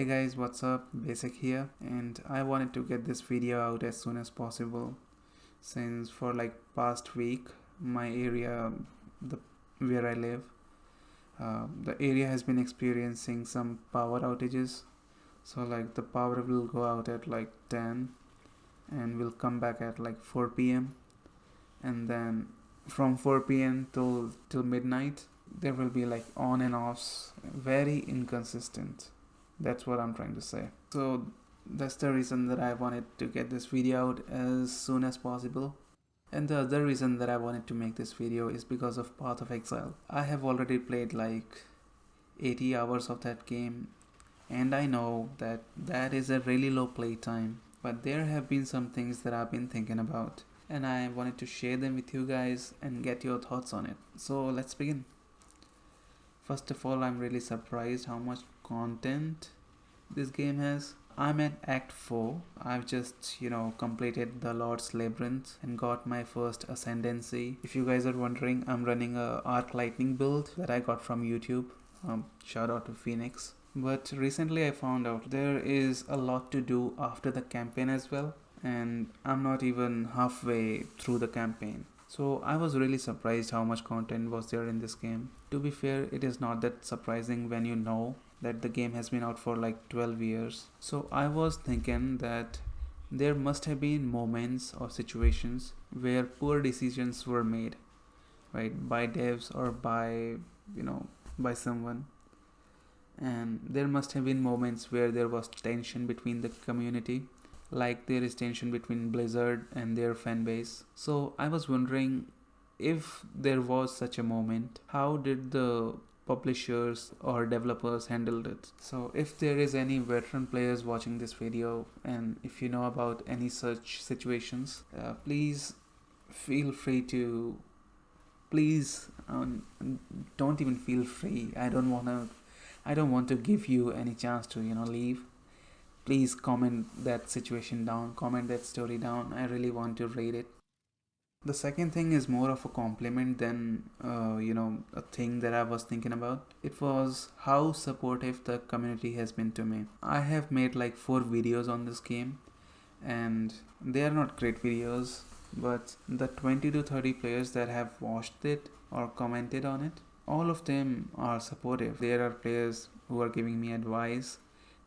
Hey guys, what's up? Basic here, and I wanted to get this video out as soon as possible since for like past week my area, the where I live, the area has been experiencing some power outages. So like the power will go out at like 10 and will come back at like 4 p.m. and then from 4 p.m. till midnight there will be like on and offs, very inconsistent. That's what I'm trying to say. So that's the reason that I wanted to get this video out as soon as possible. And the other reason that I wanted to make this video is because of Path of Exile. I have already played like 80 hours of that game, and I know that that is a really low play time. But there have been some things that I've been thinking about, and I wanted to share them with you guys and get your thoughts on it. So let's begin. First of all, I'm really surprised how much content this game has. I'm at Act 4. I've just, completed the Lord's Labyrinth and got my first Ascendancy. If you guys are wondering, I'm running a Arc Lightning build that I got from YouTube. Shout out to Phoenix. But recently I found out there is a lot to do after the campaign as well, and I'm not even halfway through the campaign. So I was really surprised how much content was there in this game. To be fair, it is not that surprising when you know that the game has been out for like 12 years. So I was thinking that there must have been moments or situations where poor decisions were made, right, by devs or by someone. And there must have been moments where there was tension between the community, like there is tension between Blizzard and their fan base. So I was wondering, if there was such a moment, how did the publishers or developers handled it? So if there is any veteran players watching this video, and if you know about any such situations, please feel free to don't even feel free. I don't want to give you any chance to leave. Please comment that situation down, comment that story down. I really want to read it. The second thing is more of a compliment than a thing that I was thinking about. It was how supportive the community has been to me. I have made like 4 videos on this game, and they are not great videos, but the 20 to 30 players that have watched it or commented on it, all of them are supportive. There are players who are giving me advice.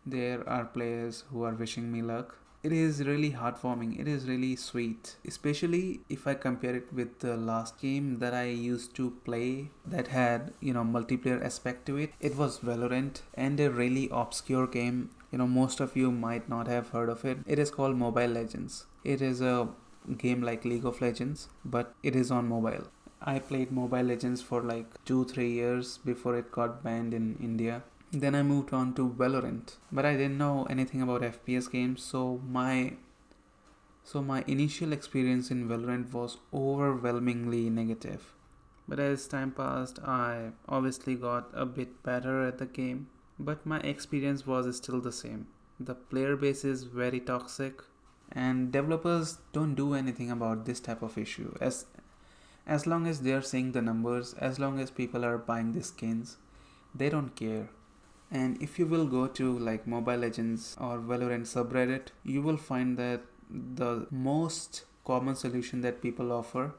There are players who are wishing me luck. It is really heartwarming. It is really sweet. Especially if I compare it with the last game that I used to play that had, multiplayer aspect to it. It was Valorant, and a really obscure game. Most of you might not have heard of it. It is called Mobile Legends. It is a game like League of Legends, but it is on mobile. I played Mobile Legends for like 2-3 years before it got banned in India. Then I moved on to Valorant, but I didn't know anything about FPS games, so my initial experience in Valorant was overwhelmingly negative. But as time passed, I obviously got a bit better at the game, but my experience was still the same. The player base is very toxic, and developers don't do anything about this type of issue. As long as they are seeing the numbers, as long as people are buying the skins, they don't care. And if you will go to like Mobile Legends or Valorant subreddit, you will find that the most common solution that people offer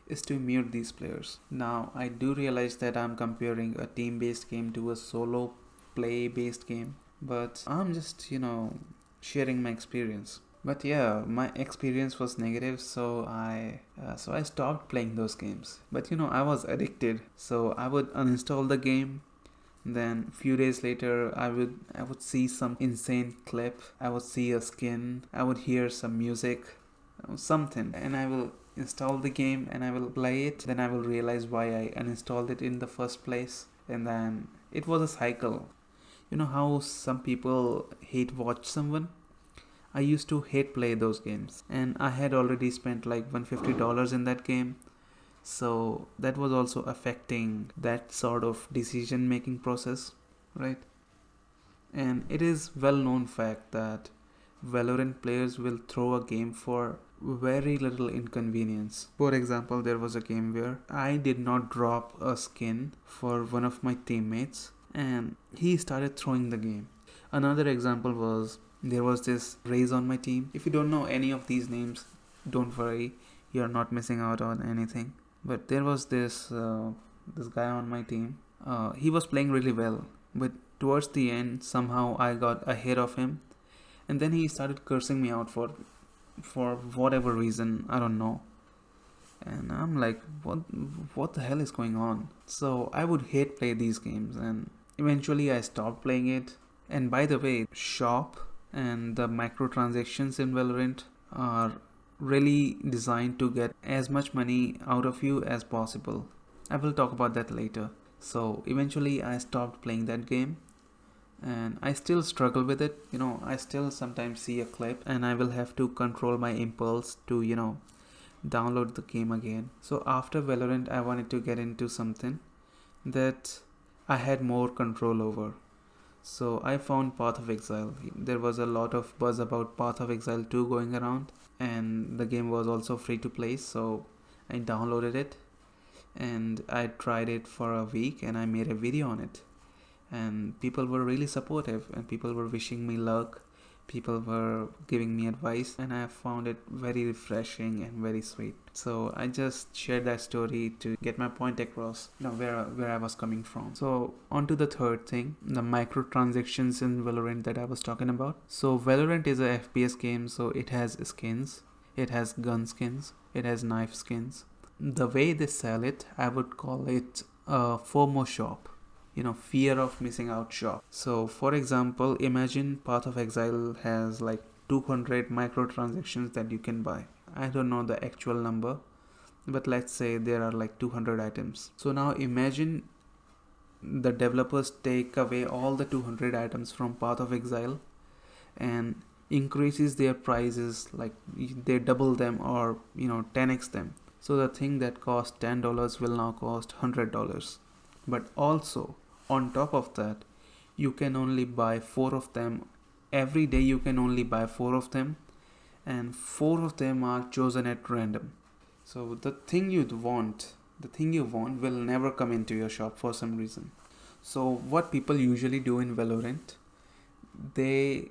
is to mute these players. Now, I do realize that I'm comparing a team-based game to a solo play-based game, but I'm just, sharing my experience. But yeah, my experience was negative, so I stopped playing those games. But I was addicted, so I would uninstall the game. Then few days later, I would see some insane clip. I would see a skin. I would hear some music, something, and I will install the game and I will play it. Then I will realize why I uninstalled it in the first place, and then it was a cycle. You know how some people hate watch someone? I used to hate play those games, and I had already spent like $150 in that game. So that was also affecting that sort of decision making process, right? And it is well known fact that Valorant players will throw a game for very little inconvenience. For example, there was a game where I did not drop a skin for one of my teammates, and he started throwing the game. Another example was there was this Raze on my team. If you don't know any of these names, don't worry, you're not missing out on anything. But there was this guy on my team. He was playing really well, but towards the end, somehow I got ahead of him, and then he started cursing me out for whatever reason, I don't know. And I'm like, what the hell is going on? So I would hate play these games, and eventually I stopped playing it. And by the way, shop and the microtransactions in Valorant are really designed to get as much money out of you as possible. I will talk about that later. So eventually I stopped playing that game, and I still struggle with it. I still sometimes see a clip and I will have to control my impulse to, download the game again. So after Valorant, I wanted to get into something that I had more control over. So I found Path of Exile. There was a lot of buzz about Path of Exile 2 going around, and the game was also free to play, so I downloaded it and I tried it for a week and I made a video on it. And people were really supportive and people were wishing me luck. People were giving me advice, and I found it very refreshing and very sweet. So I just shared that story to get my point across, where I was coming from. So on to the third thing, the microtransactions in Valorant that I was talking about. So Valorant is a FPS game, so it has skins, it has gun skins, it has knife skins. The way they sell it, I would call it a FOMO shop. Fear of missing out shop. So for example, imagine Path of Exile has like 200 microtransactions that you can buy. I don't know the actual number, but let's say there are like 200 items. So now imagine the developers take away all the 200 items from Path of Exile and increases their prices, like they double them or 10x them. So the thing that cost $10 will now cost $100. But also, on top of that, you can only buy 4 of them. Every day you can only buy 4 of them, and 4 of them are chosen at random. So the thing you want will never come into your shop for some reason. So what people usually do in Valorant, they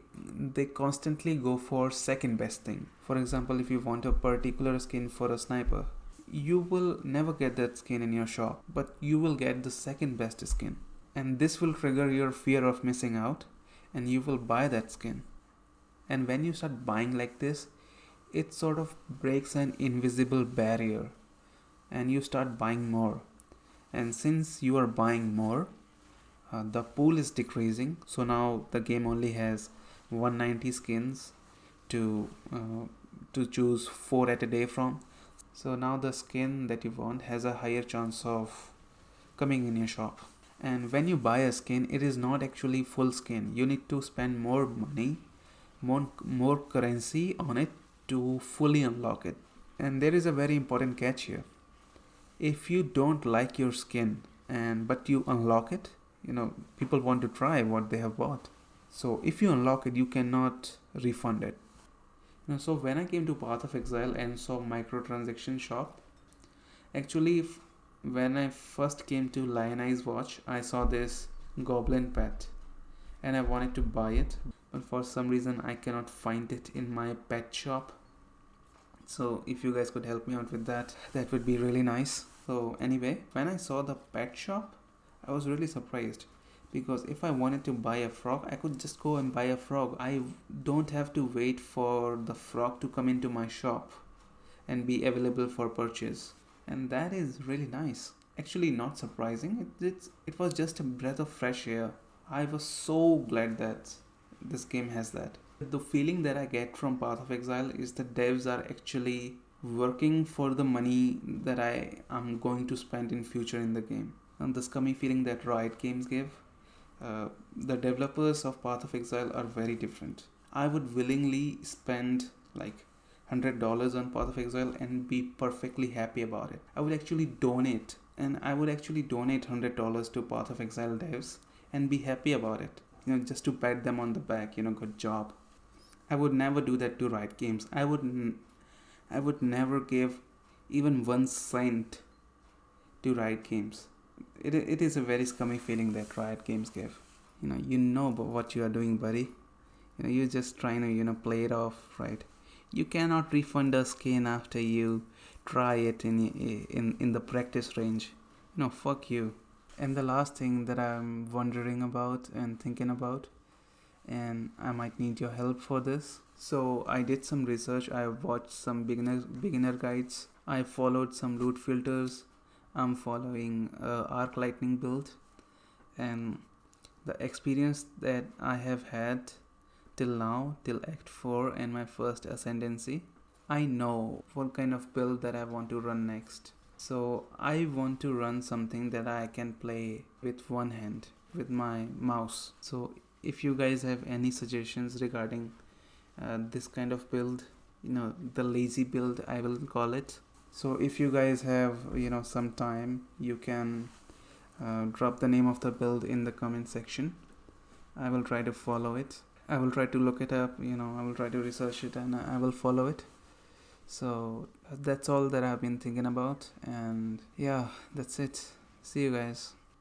constantly go for second best thing. For example, if you want a particular skin for a sniper, you will never get that skin in your shop, but you will get the second best skin. And this will trigger your fear of missing out, and you will buy that skin. And when you start buying like this, it sort of breaks an invisible barrier, and you start buying more. And since you are buying more, the pool is decreasing. So now the game only has 190 skins to choose 4 at a day from. So now the skin that you want has a higher chance of coming in your shop. And when you buy a skin, it is not actually full skin. You need to spend more money, more currency on it to fully unlock it. And there is a very important catch here. If you don't like your skin but you unlock it, people want to try what they have bought. So if you unlock it, you cannot refund it. So when I came to Path of Exile and saw microtransaction shop, actually when I first came to Lion Eyes Watch, I saw this goblin pet and I wanted to buy it, but for some reason I cannot find it in my pet shop. So if you guys could help me out with that, that would be really nice. So anyway, when I saw the pet shop, I was really surprised, because if I wanted to buy a frog, I could just go and buy a frog. I don't have to wait for the frog to come into my shop and be available for purchase. And that is really nice. Actually, not surprising. It was just a breath of fresh air. I was so glad that this game has that. The feeling that I get from Path of Exile is the devs are actually working for the money that I am going to spend in future in the game. And the scummy feeling that Riot Games give, the developers of Path of Exile are very different. I would willingly spend like $100 on Path of Exile and be perfectly happy about it. I would actually donate $100 to Path of Exile devs and be happy about it. Just to pat them on the back, good job. I would never do that to Riot Games. I would never give even 1 cent to Riot Games. It is a very scummy feeling that Riot Games give. what you are doing, buddy. You're just trying to play it off, right? You cannot refund a skin after you try it in the practice range. Fuck you. And the last thing that I'm wondering about and thinking about, and I might need your help for this. So I did some research. I watched some beginner guides. I followed some loot filters. I'm following arc lightning build, and the experience that I have had till now, till Act 4 and my first Ascendancy, I know what kind of build that I want to run next. So I want to run something that I can play with one hand, with my mouse. So if you guys have any suggestions regarding this kind of build, the lazy build I will call it. So if you guys have some time, you can drop the name of the build in the comment section. I will try to follow it. I will try to look it up, I will try to research it, and I will follow it. So that's all that I've been thinking about, and yeah, that's it. See you guys.